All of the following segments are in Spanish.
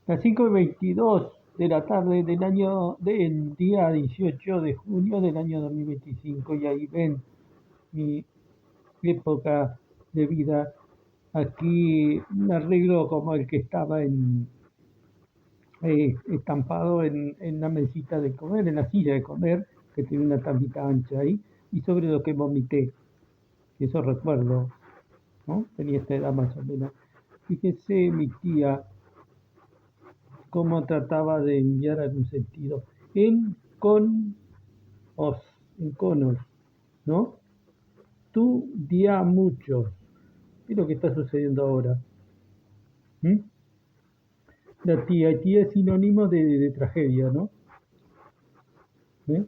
Las 5:22 de la tarde del día 18 de junio del año 2025, y ahí ven mi época de vida. Aquí me arreglo como el que estaba estampado en la mesita de comer, en la silla de comer, que tiene una tablita ancha ahí, y sobre lo que vomité. Eso recuerdo, ¿no? Tenía esta edad más o menos. Fíjese mi tía cómo trataba de enviar algún sentido en con os, en conos, ¿no? Tú dia muchos. ¿Qué es lo que está sucediendo ahora? ¿Mm? La tía es sinónimo de tragedia, ¿no? ¿Eh?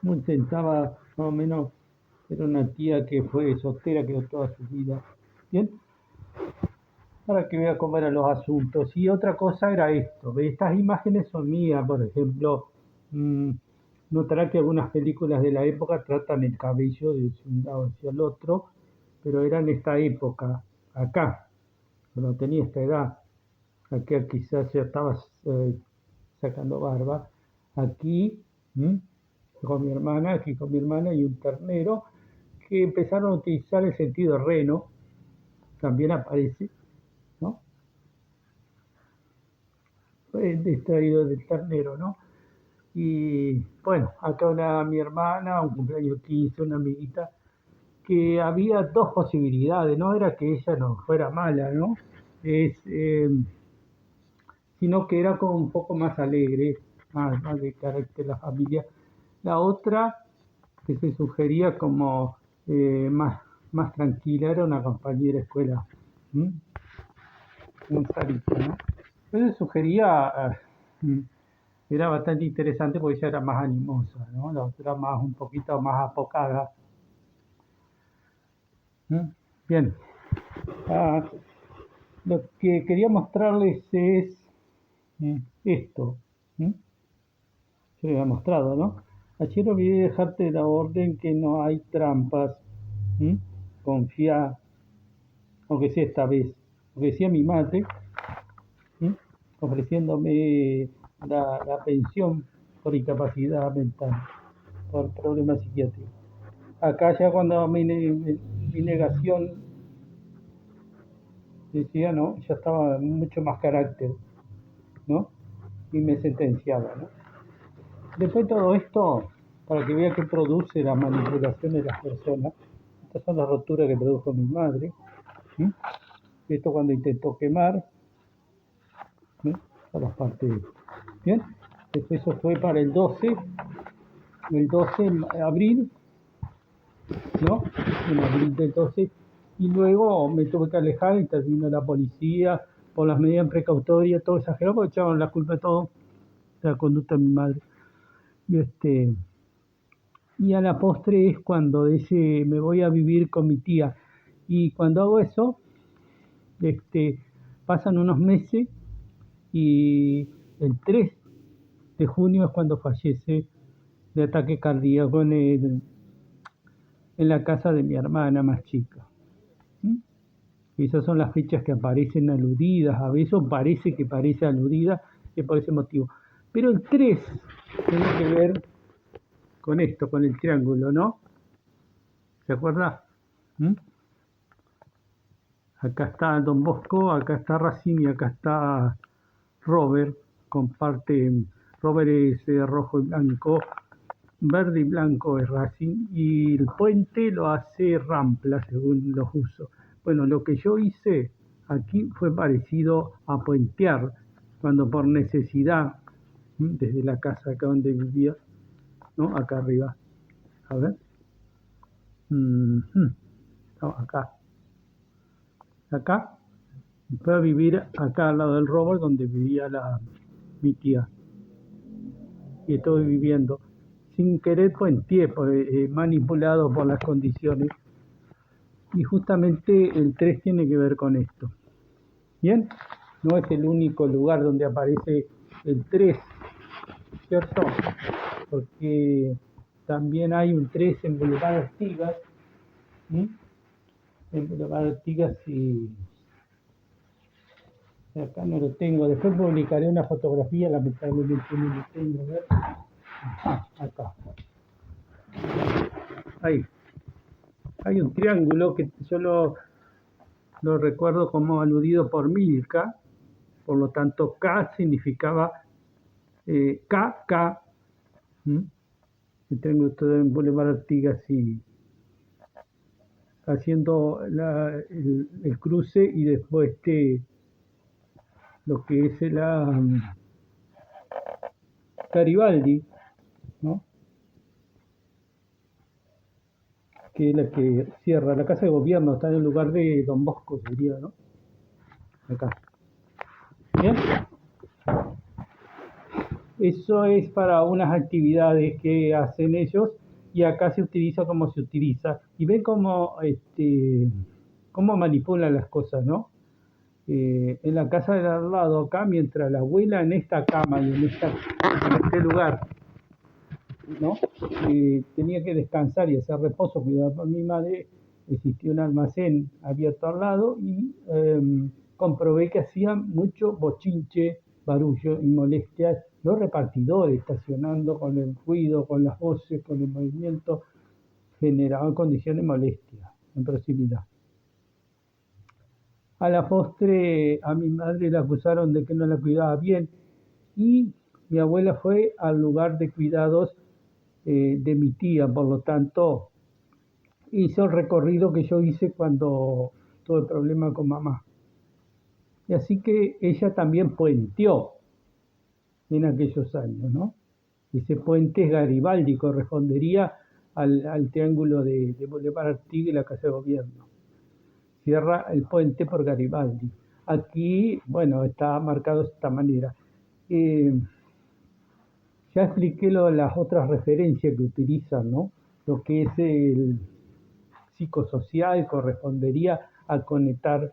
Intentaba, más o menos, era una tía que fue soltera, quedó toda su vida. Bien, ahora que voy a comer a los asuntos. Y otra cosa era esto, estas imágenes son mías, por ejemplo, mm, notará que algunas películas de la época tratan el cabello de un lado hacia el otro, pero era en esta época, acá, cuando tenía esta edad, acá quizás ya estaba sacando barba, aquí, con mi hermana, aquí con mi hermana y un ternero, que empezaron a utilizar el sentido reno, también aparece, ¿no? Extraído del ternero, ¿no? Y bueno, acá mi hermana, un cumpleaños 15, una amiguita, que había dos posibilidades, no era que ella no fuera mala, ¿no? Es, sino que era como un poco más alegre, más de carácter de la familia. La otra, que se sugería como más tranquila, era una compañera de escuela, ¿m? Un Sarita, ¿no? Entonces sugería, era bastante interesante porque ella era más animosa, ¿no? La otra más, un poquito más apocada. Bien, ah, lo que quería mostrarles es esto. ¿Mm? Se lo había mostrado, ¿no? Ayer olvidé dejarte la orden que no hay trampas. ¿Mm? Confía, aunque sea esta vez. Lo que decía mi madre, ¿mm? Ofreciéndome la pensión por incapacidad mental, por problemas psiquiátricos. Acá ya cuando mi negación decía, ¿no? Ya estaba mucho más carácter, ¿no? Y me sentenciaba, ¿no? Después de todo esto, para que vea que produce la manipulación de las personas, estas son las roturas que produjo mi madre. ¿Sí? Esto cuando intentó quemar, ¿sí? A las partes. Bien, después eso fue para el 12 de abril, ¿no? En abril del 12, y luego me tuve que alejar, intervino la policía por las medidas precautorias, todo exagerado, porque echaban la culpa de todo de la conducta de mi madre. Y a la postre es cuando dice me voy a vivir con mi tía. Y cuando hago eso, este, pasan unos meses y el 3 de junio es cuando fallece de ataque cardíaco en la casa de mi hermana más chica. ¿Mm? Y esas son las fechas que aparecen aludidas, a veces parece que parece aludida, y por ese motivo. Pero el 3 tiene que ver con esto, con el triángulo, ¿no? ¿Se acuerda? ¿Mm? Acá está Don Bosco, acá está Racing y acá está Robert. Comparte, Robert es rojo y blanco, verde y blanco es Racing, y el puente lo hace Rampla según los usos. Bueno, lo que yo hice aquí fue parecido a puentear, cuando por necesidad, desde la casa acá donde vivía, ¿no? Acá arriba, a ver, no, acá, fue a vivir acá al lado del Robert donde vivía mi tía, y estoy viviendo sin querer puenteé, manipulado por las condiciones, y justamente el 3 tiene que ver con esto. Bien, no es el único lugar donde aparece el 3, ¿cierto? Porque también hay un 3 en Boulevard Artigas, ¿sí? En Boulevard Artigas Acá no lo tengo. Después publicaré una fotografía, lamentablemente no lo tengo. A ver. Acá. Ahí. Hay un triángulo que yo lo recuerdo como aludido por Milka, por lo tanto K significaba K, ¿m? El triángulo en Boulevard Artigas y haciendo el cruce y después lo que es Garibaldi, ¿no? Que es la que cierra la Casa de Gobierno, está en el lugar de Don Bosco, sería, ¿no? Acá. Bien. Eso es para unas actividades que hacen ellos y acá se utiliza como se utiliza. Y ven cómo manipulan las cosas, ¿no? En la casa del al lado, acá, mientras la abuela en esta cama y en este lugar, ¿no? Tenía que descansar y hacer reposo, cuidado por mi madre, existía un almacén abierto al lado y comprobé que hacía mucho bochinche, barullo y molestias los repartidores estacionando con el ruido, con las voces, con el movimiento, generaban condiciones de molestia en proximidad. A la postre a mi madre la acusaron de que no la cuidaba bien y mi abuela fue al lugar de cuidados de mi tía, por lo tanto hizo el recorrido que yo hice cuando tuve el problema con mamá. Y así que ella también puenteó en aquellos años, ¿no? Ese puente es Garibaldi, correspondería al triángulo de Boulevard Artigas y la Casa de Gobierno. Cierra el puente por Garibaldi. Aquí, bueno, está marcado de esta manera. Eh, ya expliqué las otras referencias que utilizan, ¿no? Lo que es el psicosocial correspondería a conectar,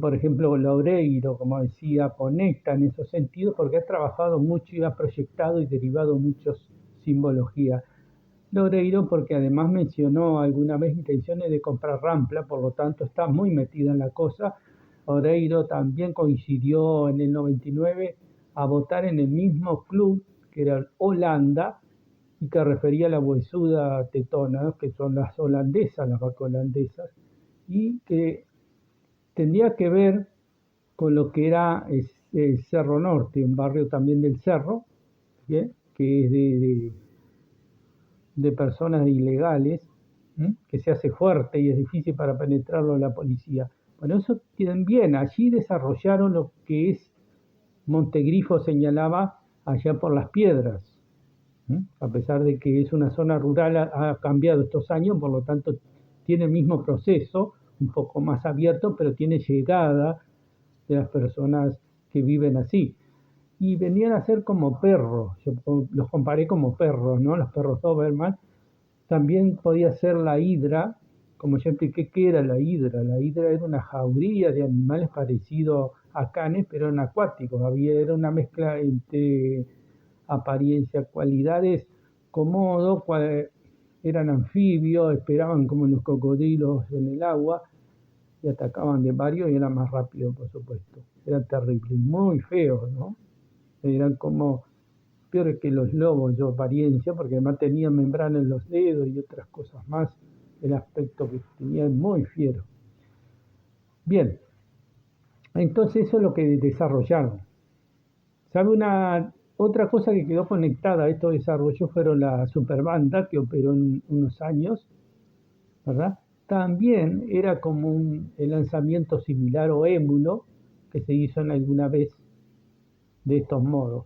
por ejemplo, Loureiro, como decía, conecta en esos sentidos porque ha trabajado mucho y ha proyectado y derivado muchas simbologías. Loureiro porque además mencionó alguna vez intenciones de comprar Rampla, por lo tanto está muy metida en la cosa. Loureiro también coincidió en el 99 a votar en el mismo club que era Holanda y que refería a la huesuda tetona, que son las holandesas, las vacas holandesas, y que tendría que ver con lo que era el Cerro Norte, un barrio también del Cerro, ¿bien? Que es de personas ilegales, ¿m? Que se hace fuerte y es difícil para penetrarlo la policía. Bueno, eso también, allí desarrollaron lo que es Montegrifo señalaba allá por las piedras. A pesar de que es una zona rural, ha cambiado estos años, por lo tanto tiene el mismo proceso, un poco más abierto, pero tiene llegada de las personas que viven así. Y venían a ser como perros, yo los comparé como perros, ¿no? Los perros Doberman. También podía ser la hidra, como ya expliqué qué era la hidra. La hidra era una jauría de animales parecido a canes, pero eran acuáticos. Era una mezcla entre apariencia, cualidades, comodo, eran anfibios, esperaban como los cocodrilos en el agua y atacaban de varios y eran más rápidos, por supuesto. Eran terribles, muy feos, ¿no? Eran como peores que los lobos, yo apariencia, porque además tenían membrana en los dedos y otras cosas más. El aspecto que tenían muy fiero. Bien, entonces eso es lo que desarrollaron. ¿Sabe una otra cosa que quedó conectada a estos desarrollos fueron la superbanda que operó en unos años, ¿verdad? También era como el lanzamiento similar o émulo que se hizo en alguna vez de estos modos.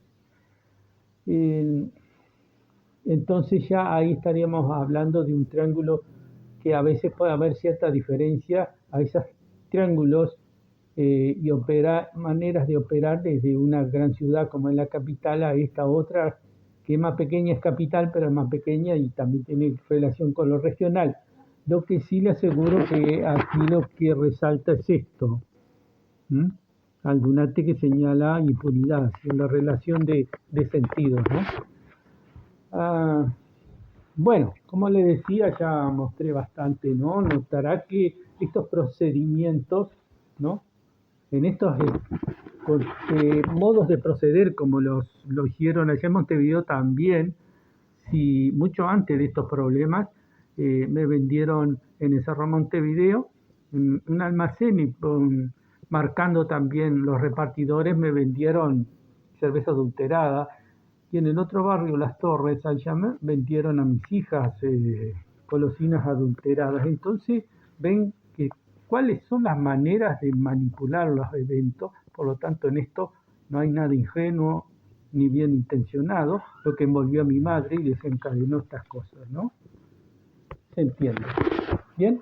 Entonces ya ahí estaríamos hablando de un triángulo que a veces puede haber cierta diferencia a esos triángulos y maneras de operar desde una gran ciudad como es la capital a esta otra que es más pequeña, es capital, pero es más pequeña y también tiene relación con lo regional. Lo que sí le aseguro que aquí lo que resalta es esto, ¿m? Aldunate que señala impunidad, en la relación de sentidos, ¿no? Ah, bueno, como le decía, ya mostré bastante, ¿no? Notará que estos procedimientos, ¿no? en estos modos de proceder como lo hicieron allá en Montevideo también, si mucho antes de estos problemas, me vendieron en el Cerro Montevideo un almacén y marcando también los repartidores me vendieron cerveza adulterada. Y en el otro barrio, Las Torres, allá me vendieron a mis hijas golosinas adulteradas. Entonces, ven que cuáles son las maneras de manipular los eventos. Por lo tanto, en esto no hay nada ingenuo ni bien intencionado, lo que envolvió a mi madre y desencadenó estas cosas, ¿no? ¿Se entiende? ¿Bien?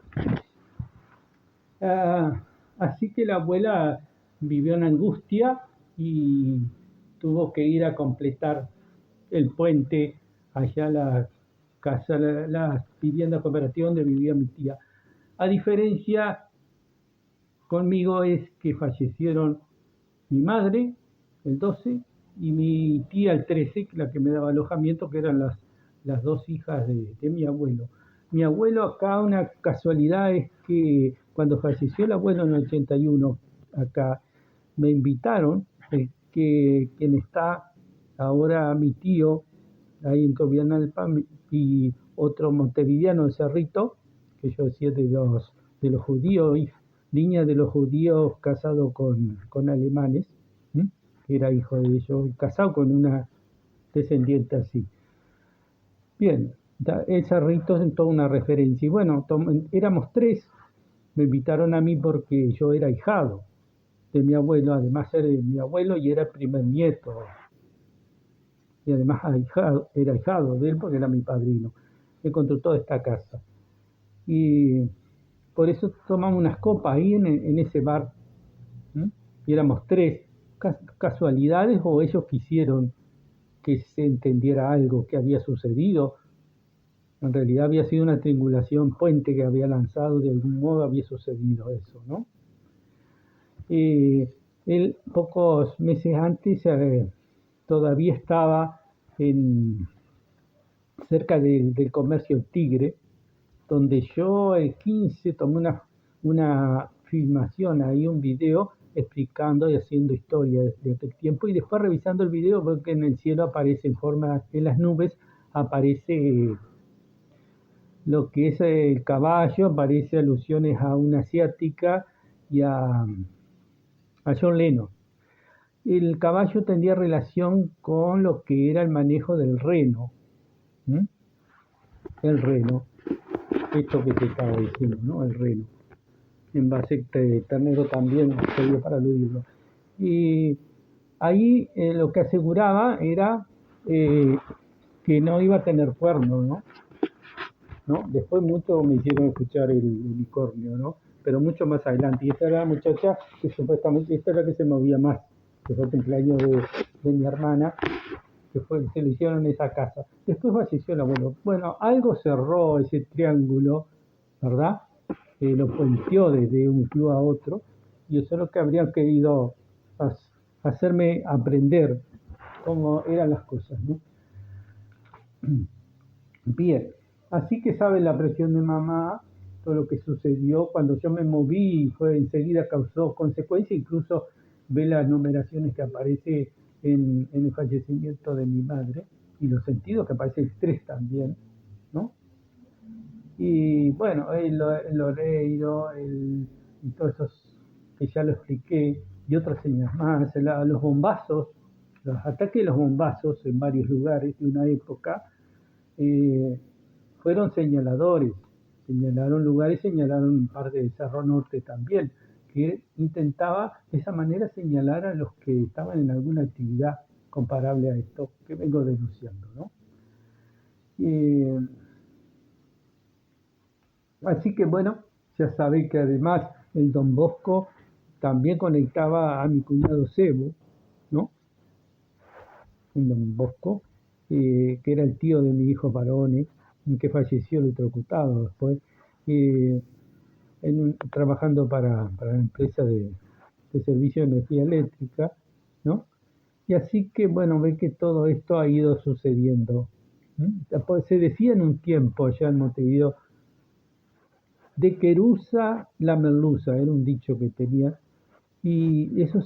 Así que la abuela vivió en angustia y tuvo que ir a completar el puente allá a la casa, la vivienda cooperativa donde vivía mi tía. A diferencia conmigo es que fallecieron mi madre el 12 y mi tía el 13, la que me daba alojamiento, que eran las dos hijas de mi abuelo. Mi abuelo acá, una casualidad es que cuando falleció el abuelo en el 81, acá me invitaron, que quien está ahora mi tío, ahí en Gobierno del PAN, y otro montevideano de Cerrito, que yo decía de los judíos, niña de los judíos casado con alemanes, ¿m? Que era hijo de ellos, casado con una descendiente así. Bien, el Cerrito es toda una referencia. Y bueno, éramos tres, me invitaron a mí porque yo era ahijado de mi abuelo, además era de mi abuelo y era el primer nieto. Y además era ahijado de él porque era mi padrino. Me encontró toda esta casa. Y por eso tomamos unas copas ahí en ese bar. ¿M? Y éramos tres. Casualidades o ellos quisieron que se entendiera algo que había sucedido. En realidad había sido una triangulación puente que había lanzado, de algún modo había sucedido eso, ¿no? Él pocos meses antes todavía estaba cerca del comercio El Tigre, donde yo el 15 tomé una filmación ahí, un video explicando y haciendo historia de aquel tiempo, y después revisando el video veo que en el cielo aparece en las nubes aparece lo que es el caballo, aparece alusiones a una asiática y a John Lennon. El caballo tendría relación con lo que era el manejo del reno. ¿Mm? El reno, esto que te estaba diciendo, ¿no? El reno. En base ternero también sería para aludirlo. Y ahí lo que aseguraba era que no iba a tener cuerno, ¿no? ¿No? Después mucho me hicieron escuchar el unicornio, ¿no? Pero mucho más adelante. Y esta era la muchacha que supuestamente esta era la que se movía más, que fue el cumpleaños de mi hermana, se lo hicieron en esa casa. Después falleció el abuelo. Bueno, algo cerró ese triángulo, ¿verdad? Lo puenteó desde un club a otro, y eso es lo que habrían querido hacerme aprender cómo eran las cosas, ¿no? Bien, así que sabe la presión de mamá, todo lo que sucedió cuando yo me moví, fue enseguida causó consecuencias, incluso ve las numeraciones que aparece en el fallecimiento de mi madre y los sentidos que aparece el estrés también, ¿no? Y bueno, el Oreiro, y todos esos que ya lo expliqué, y otras señas más, los bombazos, los ataques de los bombazos en varios lugares de una época, eh, fueron señaladores, señalaron lugares, señalaron parte del Cerro Norte también, que intentaba de esa manera señalar a los que estaban en alguna actividad comparable a esto que vengo denunciando, ¿no? Así que bueno, ya sabéis que además el Don Bosco también conectaba a mi cuñado Sebo, ¿no? Un Don Bosco, que era el tío de mi hijo Barone, que falleció electrocutado después, eh, trabajando para la empresa de servicio de energía eléctrica, ¿no? Y así que, bueno, ve que todo esto ha ido sucediendo. Se decía en un tiempo allá en Montevideo, de Querusa la merluza, era un dicho que tenía, Y eso